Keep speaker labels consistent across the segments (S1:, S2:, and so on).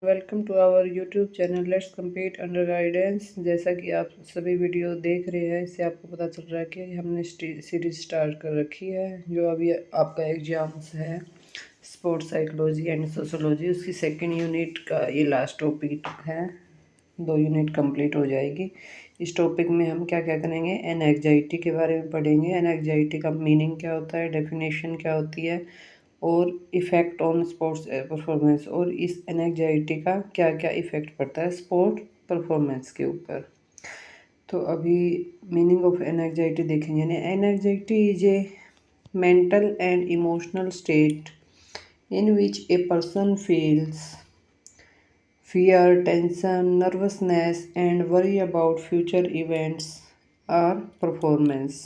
S1: Welcome to our YouTube channel let's compete under guidance. जैसा कि आप सभी वीडियो देख रहे हैं, इससे आपको पता चल रहा है कि हमने सीरीज स्टार्ट कर रखी है जो अभी आपका एग्जाम्स है स्पोर्ट्स साइकोलॉजी एंड सोशोलॉजी। उसकी सेकंड यूनिट का ये लास्ट टॉपिक है। 2 यूनिट कंप्लीट हो जाएगी। इस टॉपिक में हम क्या क्या करेंगे, एनएग्जाइटी के बारे में पढ़ेंगे। एनएग्जाइटी का मीनिंग क्या होता है, डेफिनेशन क्या होती है और इफ़ेक्ट ऑन स्पोर्ट्स परफॉर्मेंस, और इस एनएग्जाइटी का क्या क्या इफ़ेक्ट पड़ता है स्पोर्ट परफॉर्मेंस के ऊपर। तो अभी मीनिंग ऑफ एनएग्जाइटी देखेंगे। Anxiety is a mental and emotional state in which a person feels fear, tension, nervousness, and worry about future events or performance।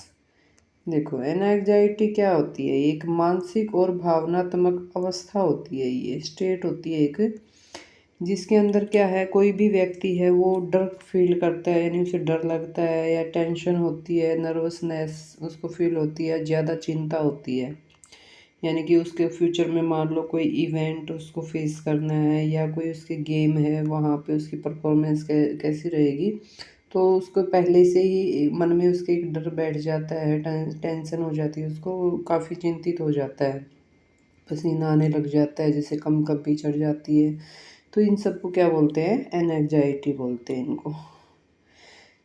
S1: देखो, एनजाइटी क्या होती है? एक मानसिक और भावनात्मक अवस्था होती है, ये स्टेट होती है एक, जिसके अंदर क्या है, कोई भी व्यक्ति है वो डर फील करता है, यानी उसे डर लगता है, या टेंशन होती है, नर्वसनेस उसको फील होती है, ज़्यादा चिंता होती है। यानी कि उसके फ्यूचर में मान लो कोई इवेंट उसको फेस करना है, या कोई उसके गेम है, वहाँ पे उसकी परफॉर्मेंस कैसी रहेगी, तो उसको पहले से ही मन में उसके एक डर बैठ जाता है, टेंशन हो जाती है, उसको काफ़ी चिंतित हो जाता है, पसीना आने लग जाता है, जैसे कंपकपी चढ़ जाती है। तो इन सबको क्या बोलते हैं, एनजाइटी बोलते हैं इनको।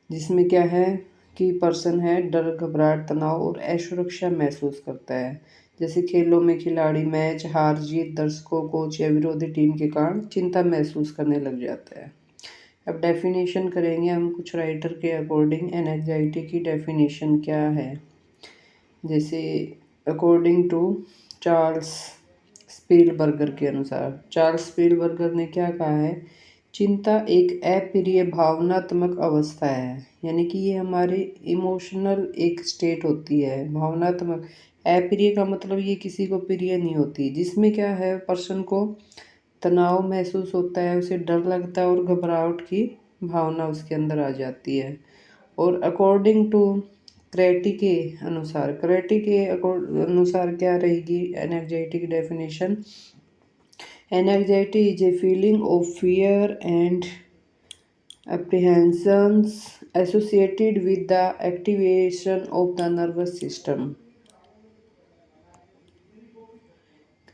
S1: जिसमें क्या है कि पर्सन है डर, घबराहट, तनाव और असुरक्षा महसूस करता है। जैसे खेलों में खिलाड़ी मैच हार जीत, दर्शकों, कोच या विरोधी टीम के कारण चिंता महसूस करने लग जाता है। अब डेफिनेशन करेंगे हम कुछ राइटर के अकॉर्डिंग एनजाइटी की डेफिनेशन क्या है। जैसे अकॉर्डिंग टू चार्ल्स स्पीलबर्गर के अनुसार, चार्ल्स स्पीलबर्गर ने क्या कहा है, चिंता एक अप्रिय भावनात्मक अवस्था है। यानी कि ये हमारे इमोशनल एक स्टेट होती है, भावनात्मक। अप्रिय का मतलब ये किसी को प्रिय नहीं होती, जिसमें क्या है पर्सन को तनाव महसूस होता है, उसे डर लगता है और घबराहट की भावना उसके अंदर आ जाती है। और अकॉर्डिंग टू क्रेटी के अनुसार क्या रहेगी एनजाइटी की definition. Anxiety is a feeling of fear and apprehensions associated with the activation of the nervous system।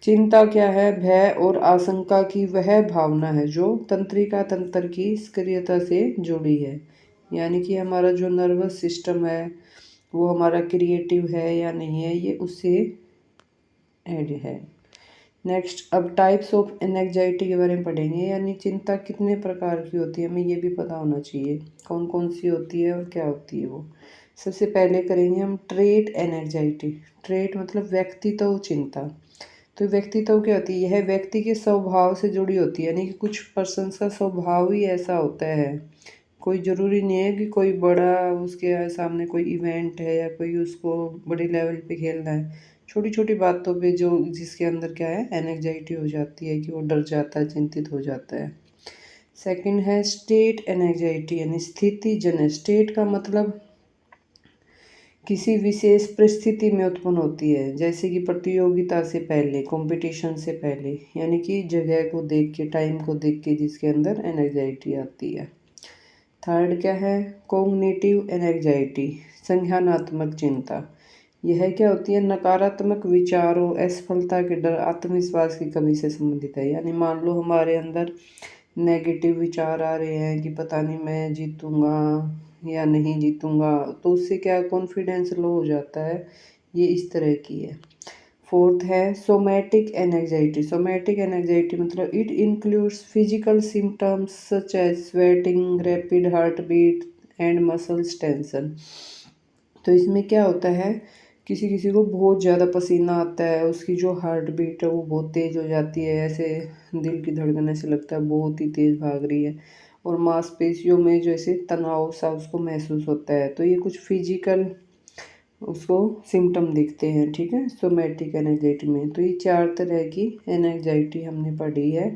S1: चिंता क्या है, भय और आशंका की वह भावना है जो तंत्रिका तंत्र की सक्रियता से जुड़ी है। यानी कि हमारा जो नर्वस सिस्टम है वो हमारा क्रिएटिव है या नहीं है, ये उससे ऐड है। नेक्स्ट, अब टाइप्स ऑफ एनजाइटी के बारे में पढ़ेंगे। यानी चिंता कितने प्रकार की होती है, हमें ये भी पता होना चाहिए कौन कौन सी होती है और क्या होती है वो। सबसे पहले करेंगे हम ट्रेट एनजाइटी। ट्रेट मतलब व्यक्तित्व चिंता। तो व्यक्तित्व क्या होती है, यह व्यक्ति के स्वभाव से जुड़ी होती है। यानी कि कुछ पर्सन का स्वभाव ही ऐसा होता है, कोई ज़रूरी नहीं है कि कोई बड़ा उसके सामने कोई इवेंट है या कोई उसको बड़े लेवल पे खेलना है, छोटी छोटी बातों पे जो जिसके अंदर क्या है एनजाइटी हो जाती है कि वो डर जाता है, चिंतित हो जाता है। सेकंड है स्टेट एनजाइटी, यानी स्थिति जन। स्टेट का मतलब किसी विशेष परिस्थिति में उत्पन्न होती है, जैसे कि प्रतियोगिता से पहले, कंपटीशन से पहले, यानी कि जगह को देख के, टाइम को देख के जिसके अंदर एनजाइटी आती है। थर्ड क्या है, कॉग्निटिव एनजाइटी, संज्ञानात्मक चिंता। यह क्या होती है, नकारात्मक विचारों, असफलता के डर, आत्मविश्वास की कमी से संबंधित है। यानी मान लो हमारे अंदर नेगेटिव विचार आ रहे हैं कि पता नहीं मैं जीतूंगा या नहीं जीतूंगा, तो उससे क्या कॉन्फिडेंस लो हो जाता है, ये इस तरह की है। फोर्थ है सोमैटिक एनजाइटी। सोमैटिक एनजाइटी मतलब it includes physical symptoms such as sweating, rapid heart beat and muscles tension. तो इसमें क्या होता है, किसी किसी को बहुत ज़्यादा पसीना आता है, उसकी जो हार्ट बीट है वो बहुत तेज़ हो जाती है, ऐसे दिल की धड़कन ऐसे लगता है बहुत ही तेज़ भाग रही है, और मांसपेशियों में जैसे तनाव सा उसको महसूस होता है। तो ये कुछ फिजिकल उसको सिम्टम दिखते हैं, ठीक है, सोमैटिक एनजाइटी में। तो ये 4 तरह की एनजाइटी हमने पढ़ी है।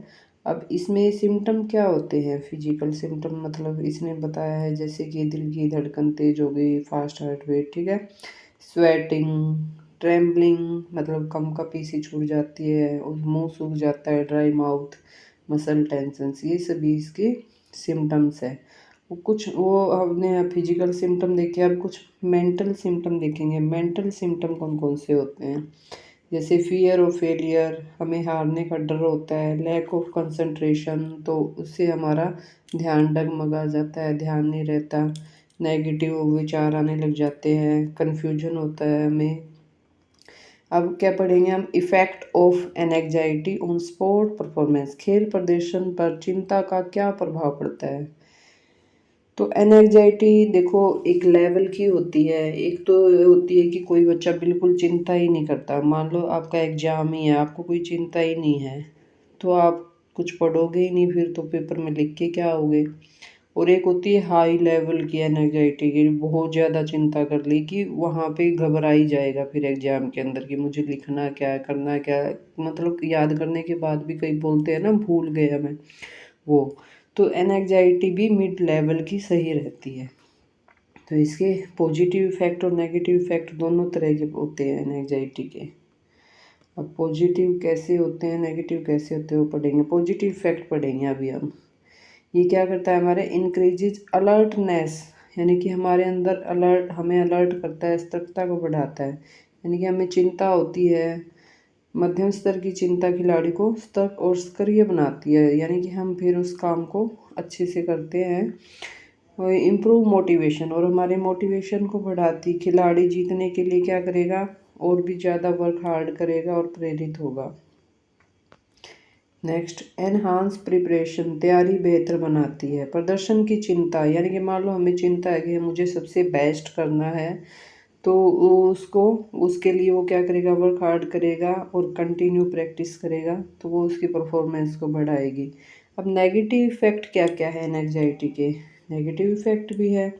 S1: अब इसमें सिम्टम क्या होते हैं, फिजिकल सिम्टम मतलब इसने बताया है जैसे कि दिल की धड़कन तेज हो गई, फास्ट हार्ट बीट, ठीक है, स्वेटिंग, ट्रेम्बलिंग मतलब कंपकपी सी छूट जाती है, और मुंह सूख जाता है, ड्राई माउथ, मसल टेंशन्स, ये सभी इसके सिम्टम्स है। वो हमने फिजिकल सिम्टम देखे, अब कुछ मेंटल सिम्टम देखेंगे। मेंटल सिम्टम कौन कौन से होते हैं, जैसे फियर ऑफ फेलियर, हमें हारने का डर होता है। लैक ऑफ कंसंट्रेशन, तो उससे हमारा ध्यान डगमगा जाता है, ध्यान नहीं रहता। नेगेटिव विचार आने लग जाते हैं, कन्फ्यूजन होता है हमें। अब क्या पढ़ेंगे हम, effect of anxiety on sport performance, खेल प्रदर्शन पर चिंता का क्या प्रभाव पड़ता है। तो एनजाइटी देखो एक लेवल की होती है। एक तो होती है कि कोई बच्चा बिल्कुल चिंता ही नहीं करता, मान लो आपका एग्जाम ही है, आपको कोई चिंता ही नहीं है, तो आप कुछ पढ़ोगे ही नहीं, फिर तो पेपर में लिख के क्या आओगे। और एक होती है हाई लेवल की एनजाइटी की, बहुत ज़्यादा चिंता कर ली कि वहाँ पे घबरा ही जाएगा फिर एग्ज़ाम के अंदर कि मुझे लिखना क्या है, करना क्या है, मतलब याद करने के बाद भी कई बोलते हैं ना भूल गए हमें वो। तो एनजाइटी भी मिड लेवल की सही रहती है। तो इसके पॉजिटिव इफ़ेक्ट और नेगेटिव इफ़ेक्ट दोनों तरह के होते हैं एनजाइटी के। अब पॉजिटिव कैसे होते हैं, नेगेटिव कैसे होते हैं, वो पढ़ेंगे। पॉजिटिव इफ़ेक्ट पढ़ेंगे अभी हम। ये क्या करता है, हमारे इंक्रीजेज अलर्टनेस, यानी कि हमारे अंदर हमें अलर्ट करता है, सतर्कता को बढ़ाता है। यानी कि हमें चिंता होती है, मध्यम स्तर की चिंता खिलाड़ी को सतर्क और सक्रिय बनाती है, यानी कि हम फिर उस काम को अच्छे से करते हैं। और इम्प्रूव मोटिवेशन, और हमारे मोटिवेशन को बढ़ाती, खिलाड़ी जीतने के लिए क्या करेगा, और भी ज़्यादा वर्क हार्ड करेगा और प्रेरित होगा। नेक्स्ट, एनहांस प्रिपरेशन, तैयारी बेहतर बनाती है। प्रदर्शन की चिंता, यानी कि मान लो हमें चिंता है कि मुझे सबसे बेस्ट करना है, तो उसको उसके लिए वो क्या करेगा, वर्क हार्ड करेगा और कंटिन्यू प्रैक्टिस करेगा, तो वो उसकी परफॉर्मेंस को बढ़ाएगी। अब नेगेटिव इफ़ेक्ट क्या क्या है एंग्जाइटी के, नेगेटिव इफ़ेक्ट भी है।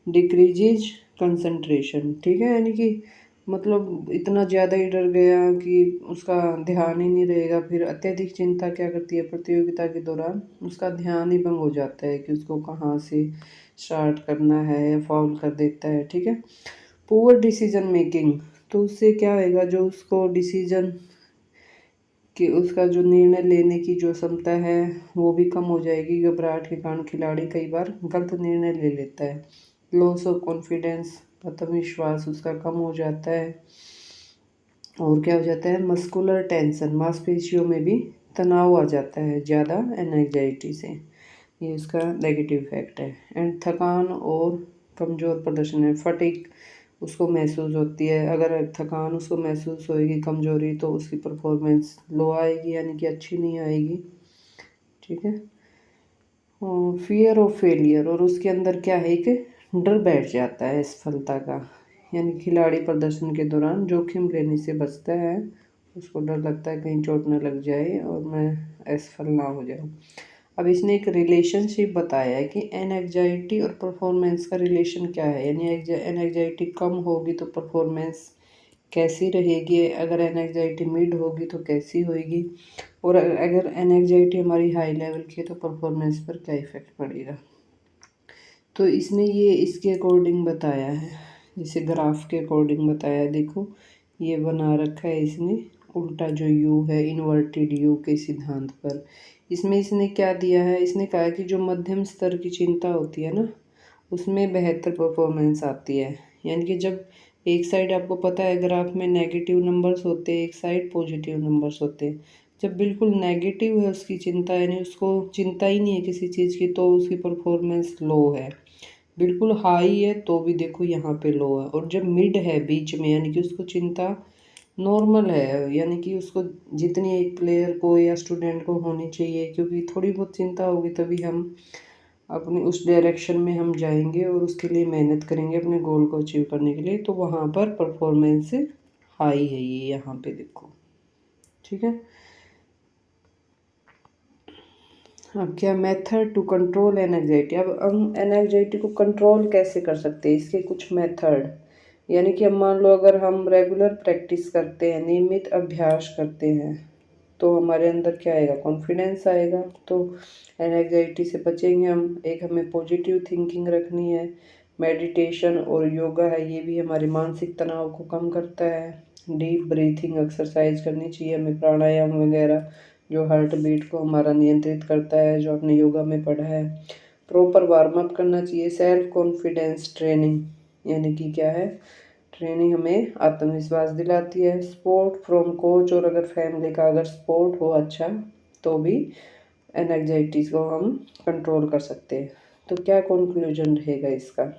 S1: डिक्रीजेज कंसंट्रेशन, ठीक है, यानी कि मतलब इतना ज़्यादा ही डर गया कि उसका ध्यान ही नहीं रहेगा। फिर अत्यधिक चिंता क्या करती है, प्रतियोगिता के दौरान उसका ध्यान ही भंग हो जाता है कि उसको कहाँ से स्टार्ट करना है, या फॉल कर देता है, ठीक है। पुअर डिसीजन मेकिंग, तो उससे क्या होएगा, जो उसको डिसीजन कि उसका जो निर्णय लेने की जो क्षमता है वो भी कम हो जाएगी। घबराहट के कारण खिलाड़ी कई बार गलत निर्णय ले लेता है। लॉस ऑफ कॉन्फिडेंस, आत्मविश्वास उसका कम हो जाता है। और क्या हो जाता है, मस्कुलर टेंशन, मांसपेशियों में भी तनाव आ जाता है ज़्यादा एंजाइटी से, ये इसका नेगेटिव इफेक्ट है। एंड थकान और कमज़ोर प्रदर्शन है, फटीग उसको महसूस होती है। अगर थकान उसको महसूस होएगी, कमज़ोरी, तो उसकी परफॉर्मेंस लो आएगी, यानी कि अच्छी नहीं आएगी, ठीक है। और फियर ऑफ फेलियर, और उसके अंदर क्या है, एक डर बैठ जाता है असफलता का, यानी खिलाड़ी प्रदर्शन के दौरान जोखिम लेने से बचता है। उसको डर लगता है कहीं चोट न लग जाए और मैं असफल ना हो जाऊँ। अब इसने एक रिलेशनशिप बताया है कि एनजाइटी और परफॉर्मेंस का रिलेशन क्या है, यानी एनजाइटी कम होगी तो परफॉर्मेंस कैसी रहेगी, अगर एनजाइटी मिड होगी तो कैसी होगी, और अगर एनजाइटी हमारी हाई लेवल की है तो परफॉर्मेंस पर क्या इफ़ेक्ट पड़ेगा। तो इसने ये इसके अकॉर्डिंग बताया है, जैसे ग्राफ के अकॉर्डिंग बताया है। देखो ये बना रखा है इसने, उल्टा जो यू है इन्वर्टेड यू के सिद्धांत पर। इसमें इसने क्या दिया है, इसने कहा कि जो मध्यम स्तर की चिंता होती है ना, उसमें बेहतर परफॉर्मेंस आती है। यानी कि जब एक साइड आपको पता है ग्राफ में नेगेटिव नंबर्स होते हैं, एक साइड पॉजिटिव नंबर्स होते हैं। जब बिल्कुल नेगेटिव है उसकी चिंता, यानी उसको चिंता ही नहीं है किसी चीज़ की, तो उसकी परफॉर्मेंस लो है। बिल्कुल हाई है तो भी देखो यहाँ पे लो है। और जब मिड है बीच में, यानी कि उसको चिंता नॉर्मल है, यानी कि उसको जितनी एक प्लेयर को या स्टूडेंट को होनी चाहिए, क्योंकि थोड़ी बहुत चिंता होगी तभी हम अपनी उस डायरेक्शन में हम जाएंगे और उसके लिए मेहनत करेंगे अपने गोल को अचीव करने के लिए। तो वहाँ पर परफॉर्मेंस हाई है ये, यहाँ पे देखो, ठीक है। अब क्या, मेथड टू कंट्रोल एनजाइटी। अब हम एनजाइटी को कंट्रोल कैसे कर सकते हैं, इसके कुछ मेथड, यानी कि अब मान लो अगर हम रेगुलर प्रैक्टिस करते हैं, नियमित अभ्यास करते हैं, तो हमारे अंदर क्या आएगा, कॉन्फिडेंस आएगा, तो एनजाइटी से बचेंगे हम। एक हमें पॉजिटिव थिंकिंग रखनी है। मेडिटेशन और योगा है, ये भी हमारे मानसिक तनाव को कम करता है। डीप ब्रीथिंग एक्सरसाइज करनी चाहिए हमें, प्राणायाम वगैरह, जो हार्ट बीट को हमारा नियंत्रित करता है, जो आपने योगा में पढ़ा है। प्रॉपर वार्म अप करना चाहिए। सेल्फ कॉन्फिडेंस ट्रेनिंग, यानी कि क्या है, ट्रेनिंग हमें आत्मविश्वास दिलाती है। सपोर्ट फ्रॉम कोच, और अगर फैमिली का अगर सपोर्ट हो अच्छा तो भी एंग्जाइटीज़ को हम कंट्रोल कर सकते हैं। तो क्या कंक्लूजन रहेगा इसका?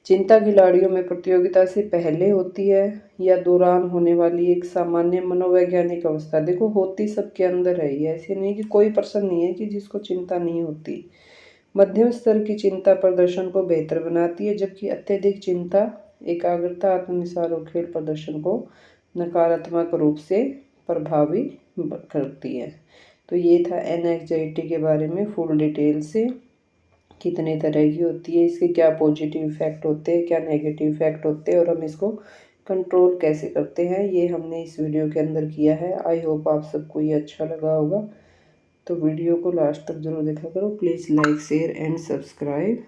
S1: चिंता खिलाड़ियों में प्रतियोगिता से पहले होती है या दौरान होने वाली एक सामान्य मनोवैज्ञानिक अवस्था। देखो, होती सबके अंदर है ये, ऐसे नहीं कि कोई पर्सन नहीं है कि जिसको चिंता नहीं होती। मध्यम स्तर की चिंता प्रदर्शन को बेहतर बनाती है, जबकि अत्यधिक चिंता एकाग्रता, आत्मविश्वास और खेल प्रदर्शन को नकारात्मक रूप से प्रभावी करती है। तो ये था एंग्जाइटी के बारे में फुल डिटेल से, कितने तरह की होती है, इसके क्या पॉजिटिव इफ़ेक्ट होते हैं, क्या नेगेटिव इफ़ेक्ट होते हैं, और हम इसको कंट्रोल कैसे करते हैं, ये हमने इस वीडियो के अंदर किया है। आई होप आप सबको ये अच्छा लगा होगा। तो वीडियो को लास्ट तक ज़रूर देखा करो। Please like, share and subscribe.